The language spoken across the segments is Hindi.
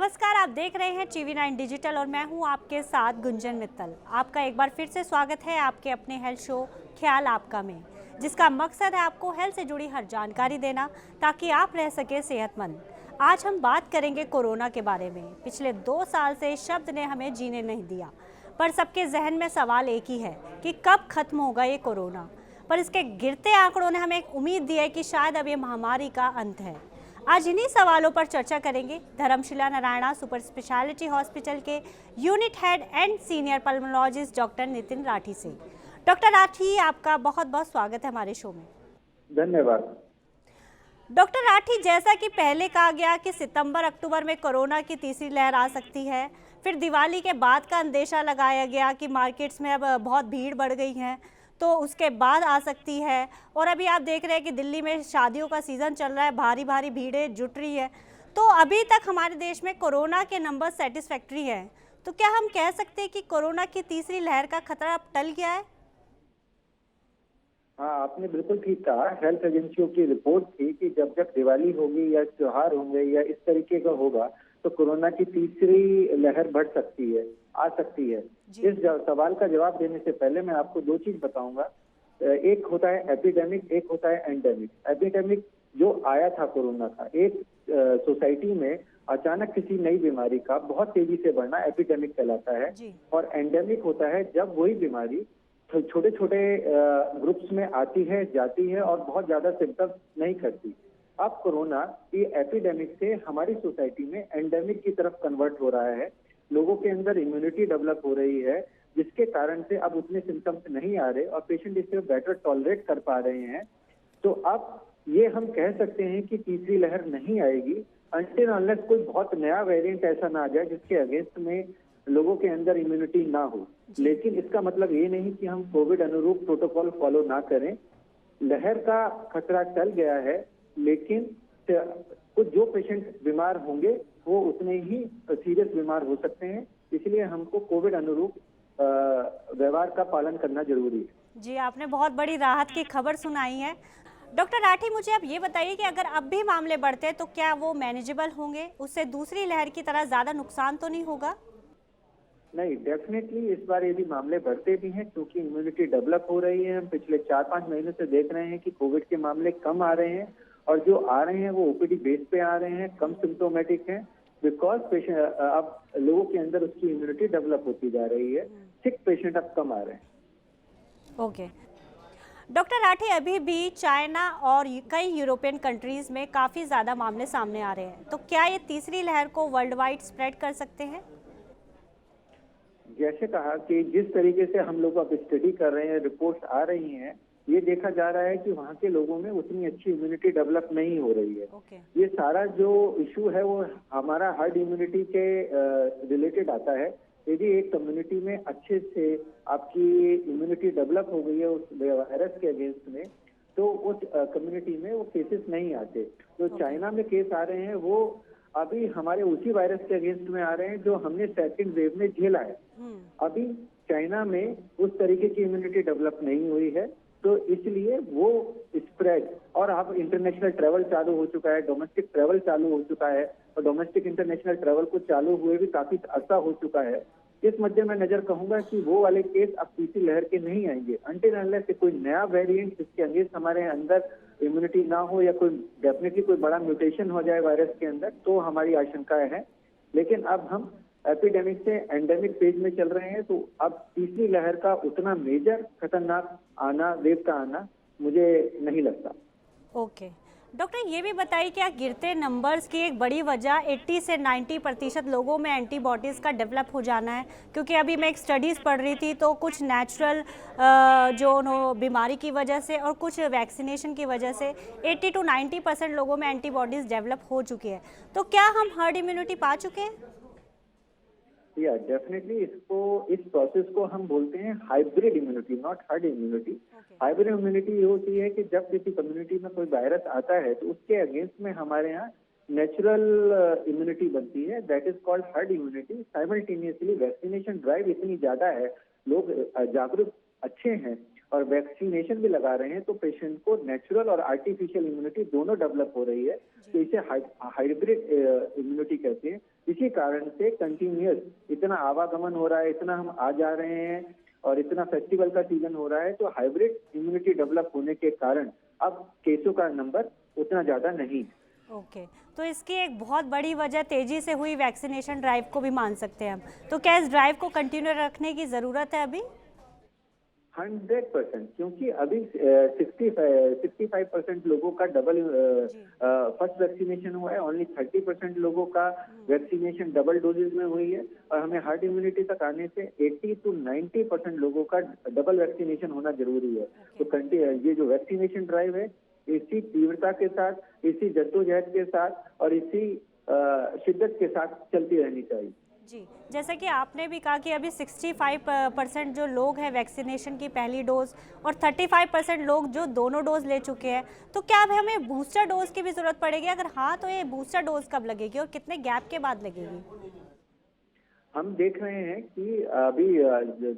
नमस्कार, आप देख रहे हैं TV9 डिजिटल और मैं हूं आपके साथ गुंजन मित्तल। आपका एक बार फिर से स्वागत है आपके अपने हेल्थ शो ख्याल आपका में, जिसका मकसद है आपको हेल्थ से जुड़ी हर जानकारी देना ताकि आप रह सके सेहतमंद। आज हम बात करेंगे कोरोना के बारे में। पिछले 2 साल से इस शब्द ने हमें जीने नहीं दिया, पर सबके जहन में सवाल एक ही है कि कब खत्म होगा ये कोरोना। पर इसके गिरते आंकड़ों ने हमें एक उम्मीद दी है कि शायद अब ये महामारी का अंत है। आज इन्हीं सवालों पर चर्चा करेंगे Dharamshila Narayana super speciality hospital के unit head and senior pulmonologist doctor Nitin Rathi से। डॉक्टर राठी, आपका बहुत बहुत स्वागत है हमारे शो में। धन्यवाद। डॉक्टर राठी, जैसा कि पहले कहा गया कि सितंबर अक्टूबर में कोरोना की तीसरी लहर आ सकती है, फिर दिवाली के बाद का अंदेशा लगाया गया कि मार्केट्स में अब बहुत भीड़ बढ़ गई है तो उसके बाद आ सकती है, और अभी आप देख रहे हैं कि दिल्ली में शादियों का सीज़न चल रहा है, भारी भारी भीड़ें जुट रही है। तो अभी तक हमारे देश में कोरोना के नंबर सेटिस्फैक्ट्री हैं, तो क्या हम कह सकते हैं कि कोरोना की तीसरी लहर का खतरा अब टल गया है? हाँ, आपने बिल्कुल ठीक कहा। हेल्थ एजेंसियों की रिपोर्ट थी कि जब जब दिवाली होगी या त्योहार होंगे या इस तरीके का होगा तो कोरोना की तीसरी लहर बढ़ सकती है, आ सकती है। इस सवाल का जवाब देने से पहले मैं आपको 2 चीज बताऊंगा। एक होता है एपिडेमिक, एक होता है एंडेमिक। एपिडेमिक जो आया था कोरोना का, एक सोसाइटी में अचानक किसी नई बीमारी का बहुत तेजी से बढ़ना एपिडेमिक कहलाता है। और एंडेमिक होता है जब वही बीमारी छोटे छोटे ग्रुप्स में आती है, जाती है और बहुत ज्यादा सिम्टम्स नहीं करती। अब कोरोना ये एपिडेमिक से हमारी सोसाइटी में एंडेमिक की तरफ कन्वर्ट हो रहा है। लोगों के अंदर इम्यूनिटी डेवलप हो रही है, जिसके कारण से अब उतने सिम्टम्स नहीं आ रहे और पेशेंट इसे बेटर टॉलरेट कर पा रहे हैं। तो अब ये हम कह सकते हैं कि तीसरी लहर नहीं आएगी अनटिल अनलेस कोई बहुत नया वेरिएंट ऐसा ना आ जाए जिसके अगेंस्ट में लोगों के अंदर इम्यूनिटी ना हो। लेकिन इसका मतलब ये नहीं कि हम कोविड अनुरूप प्रोटोकॉल फॉलो ना करें। लहर का खतरा टल गया है, लेकिन कुछ जो पेशेंट बीमार होंगे वो उतने ही सीरियस बीमार हो सकते हैं। इसलिए हमको कोविड अनुरूप व्यवहार का पालन करना जरूरी है। जी, आपने बहुत बड़ी राहत की खबर सुनाई है। डॉक्टर राठी, मुझे आप ये बताइए कि अगर अब भी मामले बढ़ते हैं तो क्या वो मैनेजेबल होंगे? उससे दूसरी लहर की तरह ज्यादा नुकसान तो नहीं होगा? नहीं, डेफिनेटली इस बार यदि मामले बढ़ते भी हैं क्योंकि इम्यूनिटी डेवलप हो रही है। हम पिछले 4-5 महीने से देख रहे हैं कि कोविड के मामले कम आ रहे हैं और जो आ रहे हैं वो ओपीडी बेस पे आ रहे हैं, कम सिम्टोमेटिक हैं, बिकॉज पेशेंट अब लोगों के अंदर उसकी इम्यूनिटी डेवलप होती जा रही है। सिक पेशेंट अब कम आ रहे हैं। ओके डॉक्टर राठी, अभी भी चाइना और कई यूरोपियन कंट्रीज में काफ़ी ज़्यादा मामले सामने आ रहे हैं, तो क्या ये तीसरी लहर को वर्ल्ड वाइड स्प्रेड कर सकते हैं? जैसे कहा कि जिस तरीके से हम लोग अब स्टडी कर रहे हैं, रिपोर्ट्स आ रही हैं, ये देखा जा रहा है कि वहाँ के लोगों में उतनी अच्छी इम्यूनिटी डेवलप नहीं हो रही है। ये सारा जो इशू है वो हमारा हर्ड इम्यूनिटी के रिलेटेड आता है। यदि एक कम्युनिटी में अच्छे से आपकी इम्यूनिटी डेवलप हो गई है उस वायरस के अगेंस्ट में, तो उस कम्युनिटी में वो केसेस नहीं आते। जो चाइना में केस आ रहे हैं वो अभी हमारे उसी वायरस के अगेंस्ट में आ रहे हैं जो हमने सेकंड वेव में झेला है। अभी चाइना में उस तरीके की इम्यूनिटी डेवलप नहीं हुई है, तो इसलिए वो स्प्रेड, और अब इंटरनेशनल ट्रेवल चालू हो चुका है, डोमेस्टिक ट्रेवल चालू हो चुका है और डोमेस्टिक इंटरनेशनल ट्रेवल को चालू हुए भी काफी अर्सा हो चुका है। इस मध्य में नजर कहूंगा कि वो वाले केस अब तीसरी लहर के नहीं आएंगे अनटिल अनलेस कोई नया वेरिएंट जिसके अगेंस्ट हमारे अंदर इम्यूनिटी ना हो या कोई डेफिनेटली कोई बड़ा म्यूटेशन हो जाए वायरस के अंदर, तो हमारी आशंकाएं हैं। लेकिन अब हम एपिडेमिक से एंडेमिक फेज में चल रहे हैं, तो अब तीसरी लहर का उतना मेजर खतरनाक आना, वेव का आना मुझे नहीं लगता। ओके डॉक्टर, ये भी बताइए क्या गिरते नंबर्स की एक बड़ी वजह 80 से 90% लोगों में एंटीबॉडीज़ का डेवलप हो जाना है? क्योंकि अभी मैं एक स्टडीज़ पढ़ रही थी तो कुछ नेचुरल जो बीमारी की वजह से और कुछ वैक्सीनेशन की वजह से 80 to 90% लोगों में एंटीबॉडीज़ डेवलप हो चुकी है। तो क्या हम हर्ड इम्यूनिटी पा चुके हैं? या डेफिनेटली इस प्रोसेस को हम बोलते हैं hybrid immunity, not herd immunity. Hybrid immunity ये होती है कि जब किसी कम्युनिटी में कोई वायरस आता है तो उसके अगेंस्ट में हमारे यहाँ नेचुरल इम्यूनिटी बनती है, that is called herd immunity. Simultaneously vaccination drive इतनी ज्यादा है, लोग जागरूक अच्छे हैं और वैक्सीनेशन भी लगा रहे हैं तो पेशेंट को नेचुरल और आर्टिफिशियल इम्यूनिटी दोनों डेवलप हो रही है। तो इसे हाइब्रिड इम्यूनिटी कहते हैं। इसी कारण से कंटिन्यूअस इतना आवागमन हो रहा है, इतना हम आ जा रहे हैं और इतना फेस्टिवल का सीजन हो रहा है, तो हाइब्रिड इम्यूनिटी डेवलप होने के कारण अब केसों का नंबर उतना ज्यादा नहीं। ओके, तो इसकी एक बहुत बड़ी वजह तेजी से हुई वैक्सीनेशन ड्राइव को भी मान सकते हैं हम। तो क्या इस ड्राइव को कंटिन्यू रखने की जरूरत है अभी? 100%, क्योंकि अभी 65% लोगों का डबल फर्स्ट वैक्सीनेशन हुआ है, ओनली 30% लोगों का वैक्सीनेशन डबल डोजेज में हुई है, और हमें हर्ड इम्यूनिटी तक आने से 80 to 90% लोगों का डबल वैक्सीनेशन होना जरूरी है। तो ये जो वैक्सीनेशन ड्राइव है, इसी तीव्रता के साथ, इसी जद्दोजहद के साथ और इसी शिद्दत के साथ चलती रहनी चाहिए। जी, जैसा कि आपने भी कहा कि अभी 65% जो लोग हैं वैक्सीनेशन की पहली डोज और 35% लोग जो दोनों डोज ले चुके हैं, तो क्या अब हमें बूस्टर डोज की भी जरूरत पड़ेगी? अगर हाँ, तो ये बूस्टर डोज कब लगेगी और कितने गैप के बाद लगेगी? हम देख रहे हैं कि अभी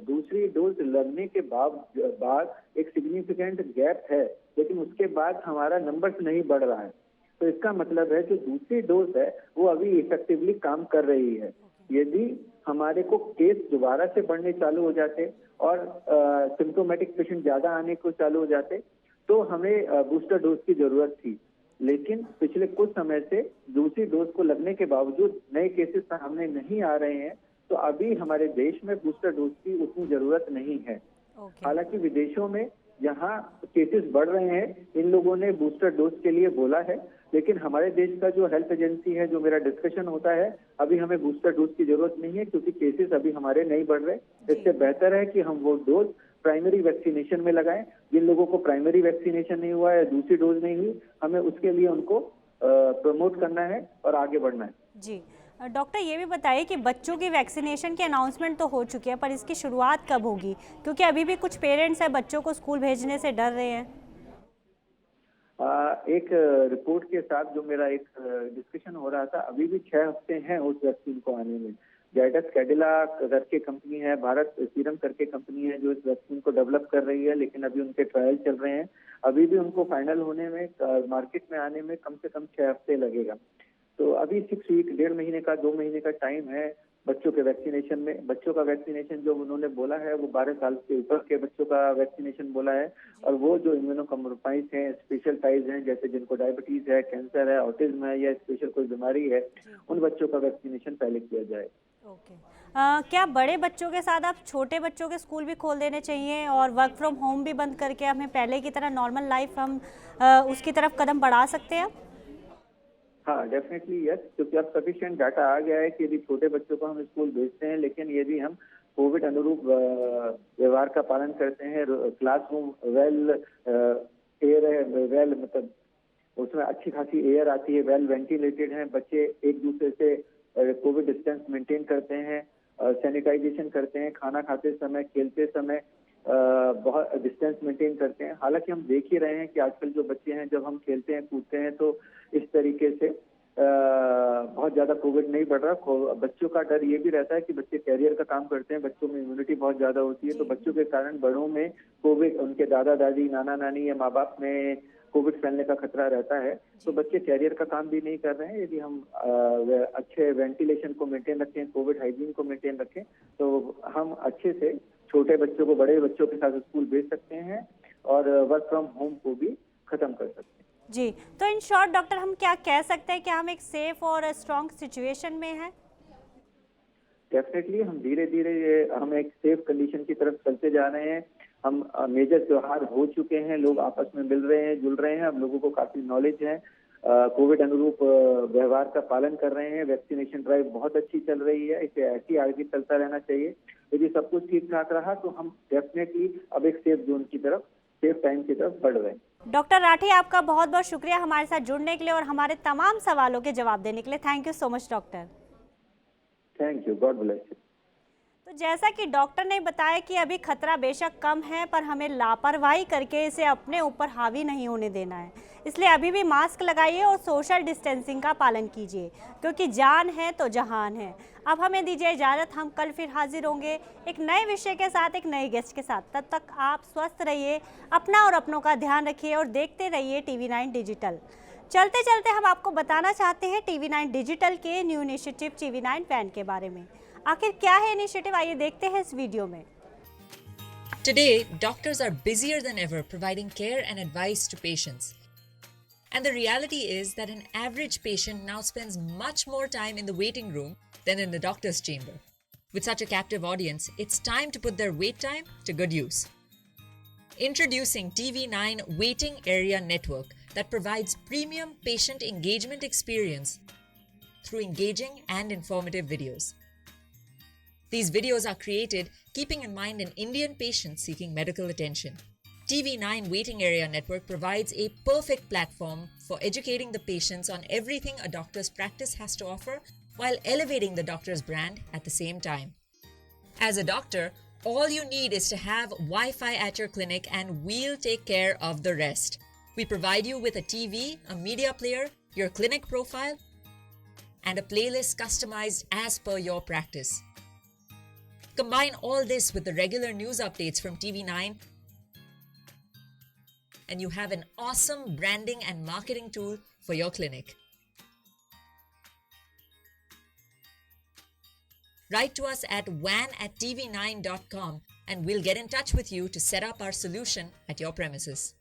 दूसरी डोज लगने के बाद एक सिग्निफिकेंट गैप है, लेकिन उसके बाद हमारा नंबर्स नहीं बढ़ रहा है। तो इसका मतलब है जो दूसरी डोज है वो अभी इफेक्टिवली काम कर रही है। यदि हमारे को केस दोबारा से बढ़ने चालू हो जाते और सिम्टोमेटिक पेशेंट ज्यादा आने को चालू हो जाते तो हमें बूस्टर डोज की जरूरत थी, लेकिन पिछले कुछ समय से दूसरी डोज को लगने के बावजूद नए केसेस सामने नहीं आ रहे हैं, तो अभी हमारे देश में बूस्टर डोज की उतनी जरूरत नहीं है। हालांकि विदेशों में जहां केसेस बढ़ रहे हैं, इन लोगों ने बूस्टर डोज के लिए बोला है, लेकिन हमारे देश का जो हेल्थ एजेंसी है, जो मेरा डिस्कशन होता है, अभी हमें बूस्टर डोज की जरूरत नहीं है, क्योंकि केसेस अभी हमारे नहीं बढ़ रहे। इससे बेहतर है कि हम वो डोज प्राइमरी वैक्सीनेशन में लगाएं। जिन लोगों को प्राइमरी वैक्सीनेशन नहीं हुआ है, दूसरी डोज नहीं हुई, हमें उसके लिए उनको प्रमोट करना है और आगे बढ़ना है। जी डॉक्टर, ये भी बताइए कि बच्चों की वैक्सीनेशन की अनाउंसमेंट तो हो चुकी है, पर इसकी शुरुआत कब होगी? क्योंकि अभी भी कुछ पेरेंट्स हैं बच्चों को स्कूल भेजने से डर रहे हैं। एक रिपोर्ट के साथ जो मेरा एक डिस्कशन हो रहा था, अभी भी 6 हफ्ते हैं उस वैक्सीन को आने में। जाइडस कैडिला करके कंपनी है, भारत सीरम करके कंपनी है जो इस वैक्सीन को डेवलप कर रही है, लेकिन अभी उनके ट्रायल चल रहे हैं। अभी भी उनको फाइनल होने में, मार्केट में आने में कम से कम 6 हफ्ते लगेगा। तो अभी 6 वीक, 1.5 महीने का, 2 महीने का टाइम है बच्चों के वैक्सीनेशन में। बच्चों का वैक्सीनेशन जो उन्होंने बोला है वो 12 साल के ऊपर के बच्चों का वैक्सीनेशन बोला है, और वो जो इम्यूनो कम्प्रोमाइज हैं, स्पेशल टाइज हैं, जैसे जिनको डायबिटीज है, कैंसर है, ऑटिज्म है या स्पेशल कोई बीमारी है, उन बच्चों का वैक्सीनेशन पहले किया जाए। ओके, क्या बड़े बच्चों के साथ आप छोटे बच्चों के स्कूल भी खोल देने चाहिए और वर्क फ्रॉम होम भी बंद करके हमें पहले की तरह नॉर्मल लाइफ हम उसकी तरफ कदम बढ़ा सकते हैं? हाँ, डेफिनेटली यस, क्योंकि अब सफिशिएंट डाटा आ गया है कि यदि छोटे बच्चों को हम स्कूल भेजते हैं, लेकिन यदि हम कोविड अनुरूप व्यवहार का पालन करते हैं, क्लासरूम वेल एयर है, वेल मतलब उसमें अच्छी खासी एयर आती है, वेल वेंटिलेटेड है, बच्चे एक दूसरे से कोविड डिस्टेंस मेंटेन करते हैं, सैनिटाइजेशन करते हैं, खाना खाते समय, खेलते समय बहुत डिस्टेंस मेंटेन करते हैं। हालांकि हम देख ही रहे हैं कि आजकल जो बच्चे हैं, जब हम खेलते हैं, कूदते हैं, तो इस तरीके से बहुत ज्यादा कोविड नहीं बढ़ रहा। बच्चों का डर ये भी रहता है कि बच्चे कैरियर का काम करते हैं, बच्चों में इम्यूनिटी बहुत ज्यादा होती है, तो बच्चों के कारण बड़ों में कोविड, उनके दादा दादी, नाना नानी या माँ बाप में कोविड फैलने का खतरा रहता है। तो बच्चे कैरियर का काम भी नहीं कर रहे हैं। यदि हम अच्छे वेंटिलेशन को मेंटेन रखें, कोविड हाइजीन को मेंटेन रखें, तो हम अच्छे से छोटे बच्चों को बड़े बच्चों के साथ स्कूल भेज सकते हैं और वर्क फ्रॉम होम को भी खत्म कर सकते हैं। जी, तो इन शॉर्ट डॉक्टर हम क्या कह सकते हैं कि हम एक सेफ और स्ट्रॉन्ग सिचुएशन में हैं? डेफिनेटली हम धीरे धीरे हम एक सेफ कंडीशन की तरफ चलते जा रहे हैं। हम मेजर त्योहार हो चुके हैं, लोग आपस में मिल रहे हैं, जुल रहे हैं, हम लोगों को काफी नॉलेज है, कोविड अनुरूप व्यवहार का पालन कर रहे हैं, वैक्सीनेशन ड्राइव बहुत अच्छी चल रही है, इसे ऐसी आगे चलता रहना चाहिए। यदि सब कुछ ठीक ठाक रहा तो हम डेफिनेटली अब एक सेफ जोन की तरफ, सेफ टाइम की तरफ बढ़ रहे हैं। डॉक्टर राठी, आपका बहुत बहुत शुक्रिया हमारे साथ जुड़ने के लिए और हमारे तमाम सवालों के जवाब देने के लिए। Thank you so much doctor. Thank you, God bless you. तो जैसा कि डॉक्टर ने बताया कि अभी खतरा बेशक कम है, पर हमें लापरवाही करके इसे अपने ऊपर हावी नहीं होने देना है। इसलिए अभी भी मास्क लगाइए और सोशल डिस्टेंसिंग का पालन कीजिए, क्योंकि जान है तो जहान है। अब हमें दीजिए इजाज़त, हम कल फिर हाजिर होंगे एक नए विषय के साथ, एक नए गेस्ट के साथ। तब तक आप स्वस्थ रहिए, अपना और अपनों का ध्यान रखिए और देखते रहिए TV9 डिजिटल। चलते चलते हम आपको बताना चाहते हैं TV9 डिजिटल के न्यू इनिशिएटिव TV9 वैन के बारे में। आखिर क्या है इनिशिएटिव, आइए देखते हैं इस वीडियो में। Today, doctors are busier than ever providing care and advice to patients. And the reality is that an average patient now spends much more time in the waiting room than in the doctor's chamber. With such a captive audience, it's time to put their wait time to good use. Introducing TV9 Waiting Area Network that provides premium patient engagement experience through engaging and informative videos. These videos are created keeping in mind an Indian patient seeking medical attention. TV9 Waiting Area Network provides a perfect platform for educating the patients on everything a doctor's practice has to offer while elevating the doctor's brand at the same time. As a doctor, all you need is to have Wi-Fi at your clinic and we'll take care of the rest. We provide you with a TV, a media player, your clinic profile, and a playlist customized as per your practice. Combine all this with the regular news updates from TV9 and you have an awesome branding and marketing tool for your clinic. Write to us at van@tv9.com and we'll get in touch with you to set up our solution at your premises.